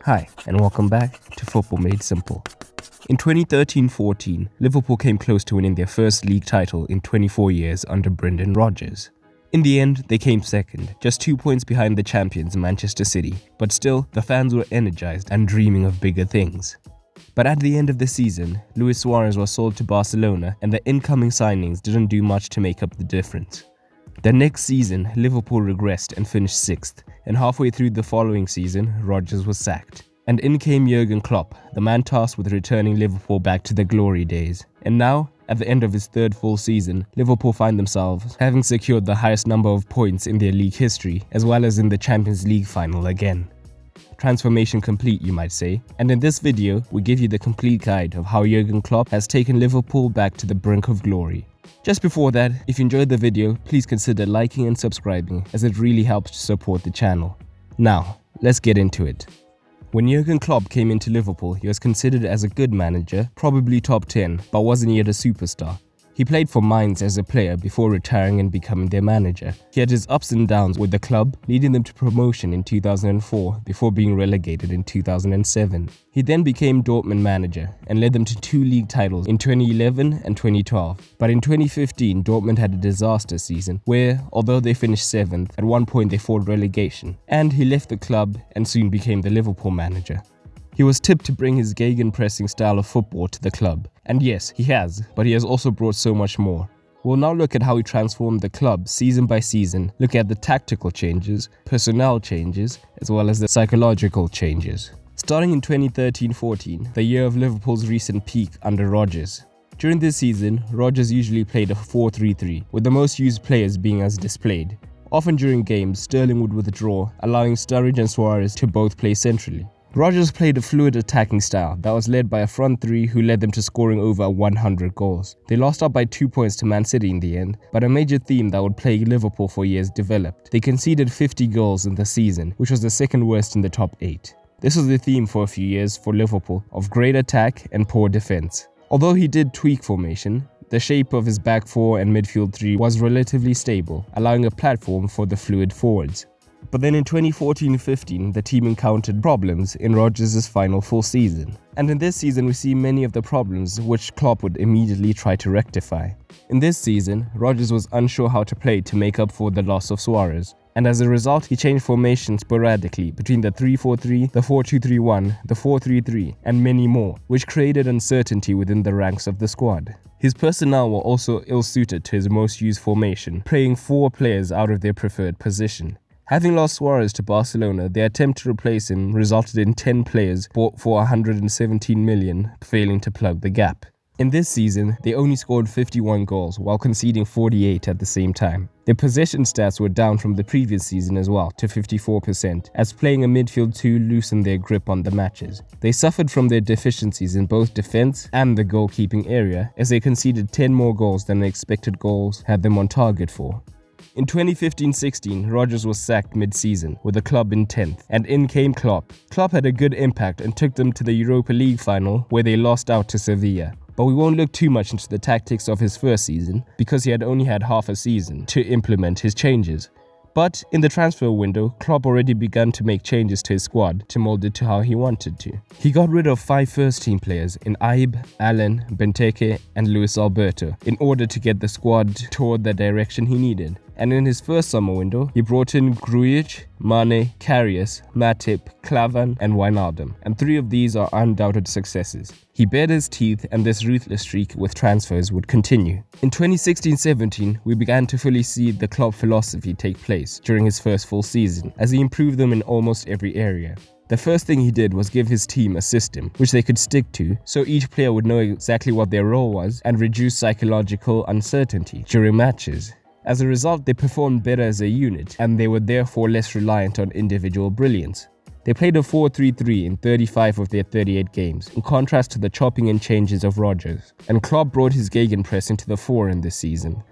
Hi, and welcome back to Football Made Simple. In 2013-14, Liverpool came close to winning their first league title in 24 years under Brendan Rodgers. In the end, they came second, just 2 points behind the champions Manchester City, but still, the fans were energized and dreaming of bigger things. But at the end of the season, Luis Suarez was sold to Barcelona and the incoming signings didn't do much to make up the difference. The next season, Liverpool regressed and finished 6th, and halfway through the following season, Rodgers was sacked. And in came Jurgen Klopp, the man tasked with returning Liverpool back to their glory days. And now, at the end of his third full season, Liverpool find themselves having secured the highest number of points in their league history, as well as in the Champions League final again. Transformation complete, you might say. And in this video, we give you the complete guide of how Jurgen Klopp has taken Liverpool back to the brink of glory. Just before that, if you enjoyed the video, please consider liking and subscribing, as it really helps to support the channel. Now, let's get into it. When Jurgen Klopp came into Liverpool, he was considered as a good manager, probably top 10, but wasn't yet a superstar. He played for Mainz as a player before retiring and becoming their manager. He had his ups and downs with the club, leading them to promotion in 2004 before being relegated in 2007. He then became Dortmund manager and led them to 2 league titles in 2011 and 2012. But in 2015, Dortmund had a disaster season where, although they finished 7th, at one point they fought relegation. And he left the club and soon became the Liverpool manager. He was tipped to bring his gegenpressing style of football to the club. And yes, he has, but he has also brought so much more. We'll now look at how he transformed the club season by season, look at the tactical changes, personnel changes, as well as the psychological changes. Starting in 2013-14, the year of Liverpool's recent peak under Rodgers. During this season, Rodgers usually played a 4-3-3, with the most used players being as displayed. Often during games, Sterling would withdraw, allowing Sturridge and Suarez to both play centrally. Rodgers played a fluid attacking style that was led by a front three who led them to scoring over 100 goals. They lost out by 2 points to Man City in the end, but a major theme that would plague Liverpool for years developed. They conceded 50 goals in the season, which was the second worst in the top 8. This was the theme for a few years for Liverpool, of great attack and poor defense. Although he did tweak formation, the shape of his back four and midfield three was relatively stable, allowing a platform for the fluid forwards. But then in 2014-15, the team encountered problems in Rodgers' final full season. And in this season, we see many of the problems which Klopp would immediately try to rectify. In this season, Rodgers was unsure how to play to make up for the loss of Suarez. And as a result, he changed formation sporadically between the 3-4-3, the 4-2-3-1, the 4-3-3, and many more, which created uncertainty within the ranks of the squad. His personnel were also ill-suited to his most used formation, playing 4 players out of their preferred position. Having lost Suarez to Barcelona, their attempt to replace him resulted in 10 players bought for 117 million, failing to plug the gap. In this season, they only scored 51 goals while conceding 48 at the same time. Their possession stats were down from the previous season as well to 54%, as playing a midfield 2 loosened their grip on the matches. They suffered from their deficiencies in both defense and the goalkeeping area, as they conceded 10 more goals than the expected goals had them on target for. In 2015-16, Rodgers was sacked mid-season, with the club in 10th, and in came Klopp. Klopp had a good impact and took them to the Europa League final, where they lost out to Sevilla. But we won't look too much into the tactics of his first season, because he had only had half a season to implement his changes. But in the transfer window, Klopp already began to make changes to his squad to mold it to how he wanted to. He got rid of 5 first-team players in Ibe, Allen, Benteke and Luis Alberto in order to get the squad toward the direction he needed. And in his first summer window, he brought in Grujic, Mane, Karius, Matip, Klavan and Wijnaldum, and 3 of these are undoubted successes. He bared his teeth, and this ruthless streak with transfers would continue. In 2016-17, we began to fully see the Klopp philosophy take place during his first full season, as he improved them in almost every area. The first thing he did was give his team a system which they could stick to, so each player would know exactly what their role was and reduce psychological uncertainty during matches. As a result, they performed better as a unit, and they were therefore less reliant on individual brilliance. They played a 4-3-3 in 35 of their 38 games, in contrast to the chopping and changes of Rodgers, and Klopp brought his gegenpressing to the fore in this season.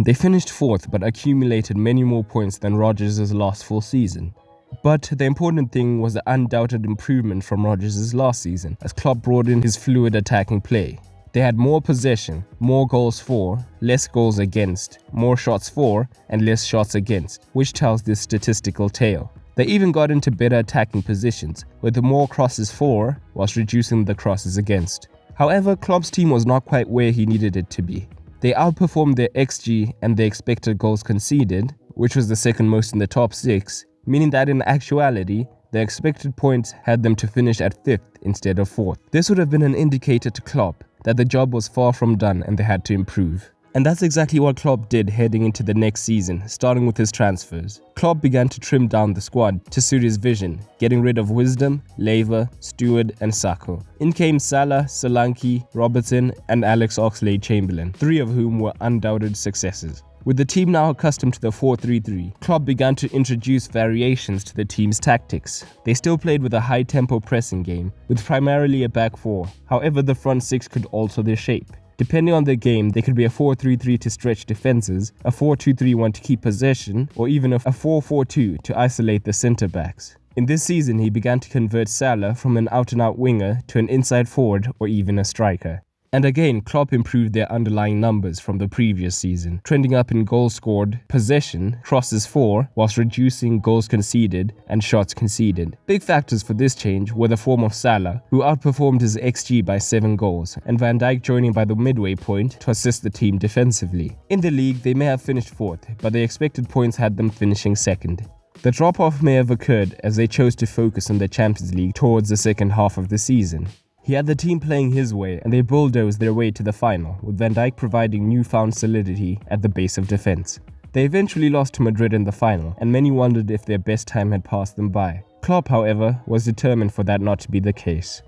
They finished 4th but accumulated many more points than Rodgers' last full season. But the important thing was the undoubted improvement from Rodgers' last season, as Klopp brought in his fluid attacking play. They had more possession, more goals for, less goals against, more shots for, and less shots against, which tells this statistical tale. They even got into better attacking positions, with more crosses for, whilst reducing the crosses against. However, Klopp's team was not quite where he needed it to be. They outperformed their XG and their expected goals conceded, which was the second most in the top 6, meaning that in actuality, the expected points had them to finish at 5th instead of 4th. This would have been an indicator to Klopp that the job was far from done and they had to improve. And that's exactly what Klopp did heading into the next season, starting with his transfers. Klopp began to trim down the squad to suit his vision, getting rid of Wisdom, Lever, Stewart and Sacco. In came Salah, Solanke, Robertson and Alex Oxlade-Chamberlain, 3 of whom were undoubted successes. With the team now accustomed to the 4-3-3, Klopp began to introduce variations to the team's tactics. They still played with a high-tempo pressing game, with primarily a back 4. However, the front 6 could alter their shape. Depending on the game, they could be a 4-3-3 to stretch defenses, a 4-2-3-1 to keep possession, or even a 4-4-2 to isolate the centre-backs. In this season, he began to convert Salah from an out-and-out winger to an inside forward or even a striker. And again, Klopp improved their underlying numbers from the previous season, trending up in goals scored, possession, crosses for, whilst reducing goals conceded and shots conceded. Big factors for this change were the form of Salah, who outperformed his XG by 7 goals, and Van Dijk joining by the midway point to assist the team defensively. In the league, they may have finished 4th, but the expected points had them finishing 2nd. The drop-off may have occurred as they chose to focus on the Champions League towards the second half of the season. He had the team playing his way and they bulldozed their way to the final, with Van Dijk providing newfound solidity at the base of defense. They eventually lost to Madrid in the final, and many wondered if their best time had passed them by. Klopp, however, was determined for that not to be the case.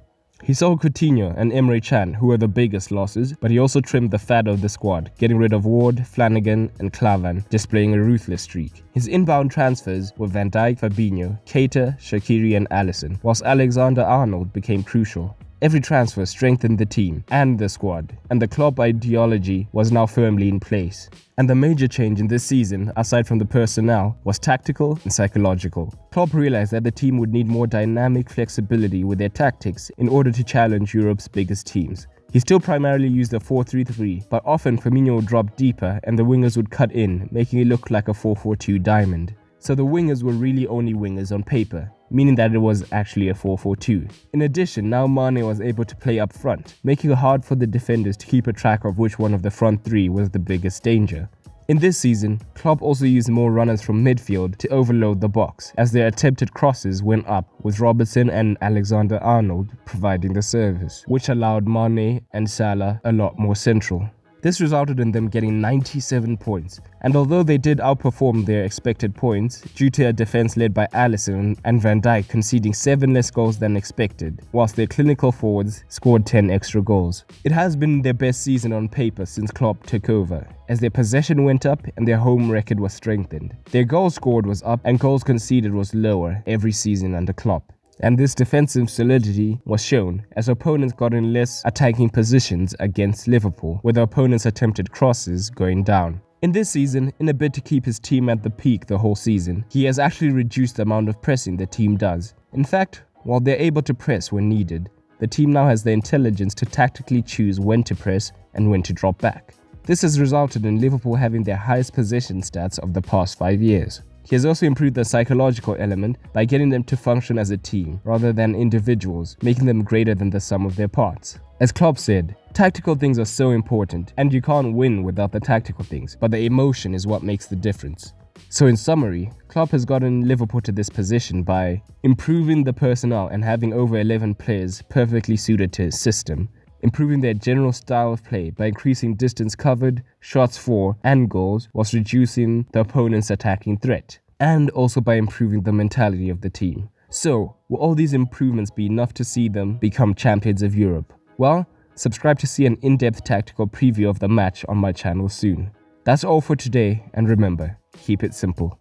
He sold Coutinho and Emre Can, who were the biggest losses, but he also trimmed the fat of the squad, getting rid of Ward, Flanagan and Klavan, displaying a ruthless streak. His inbound transfers were Van Dijk, Fabinho, Keita, Shaqiri and Alisson, whilst Alexander-Arnold became crucial. Every transfer strengthened the team and the squad, and the Klopp ideology was now firmly in place. And the major change in this season, aside from the personnel, was tactical and psychological. Klopp realized that the team would need more dynamic flexibility with their tactics in order to challenge Europe's biggest teams. He still primarily used a 4-3-3, but often Firmino would drop deeper and the wingers would cut in, making it look like a 4-4-2 diamond. So the wingers were really only wingers on paper, meaning that it was actually a 4-4-2. In addition, now Mane was able to play up front, making it hard for the defenders to keep a track of which one of the front 3 was the biggest danger. In this season, Klopp also used more runners from midfield to overload the box, as their attempted crosses went up, with Robertson and Alexander-Arnold providing the service, which allowed Mane and Salah a lot more central. This resulted in them getting 97 points, and although they did outperform their expected points due to a defense led by Alisson and Van Dijk conceding 7 less goals than expected, whilst their clinical forwards scored 10 extra goals. It has been their best season on paper since Klopp took over, as their possession went up and their home record was strengthened. Their goals scored was up and goals conceded was lower every season under Klopp. And this defensive solidity was shown as opponents got in less attacking positions against Liverpool, with the opponents' attempted crosses going down. In this season, in a bid to keep his team at the peak the whole season, he has actually reduced the amount of pressing the team does. In fact, while they're able to press when needed, the team now has the intelligence to tactically choose when to press and when to drop back. This has resulted in Liverpool having their highest possession stats of the past 5 years. He has also improved the psychological element by getting them to function as a team rather than individuals, making them greater than the sum of their parts. As Klopp said, tactical things are so important and you can't win without the tactical things, but the emotion is what makes the difference. So in summary, Klopp has gotten Liverpool to this position by improving the personnel and having over 11 players perfectly suited to his system, improving their general style of play by increasing distance covered, shots for, and goals, whilst reducing the opponent's attacking threat, and also by improving the mentality of the team. So, will all these improvements be enough to see them become champions of Europe? Well, subscribe to see an in-depth tactical preview of the match on my channel soon. That's all for today, and remember, keep it simple.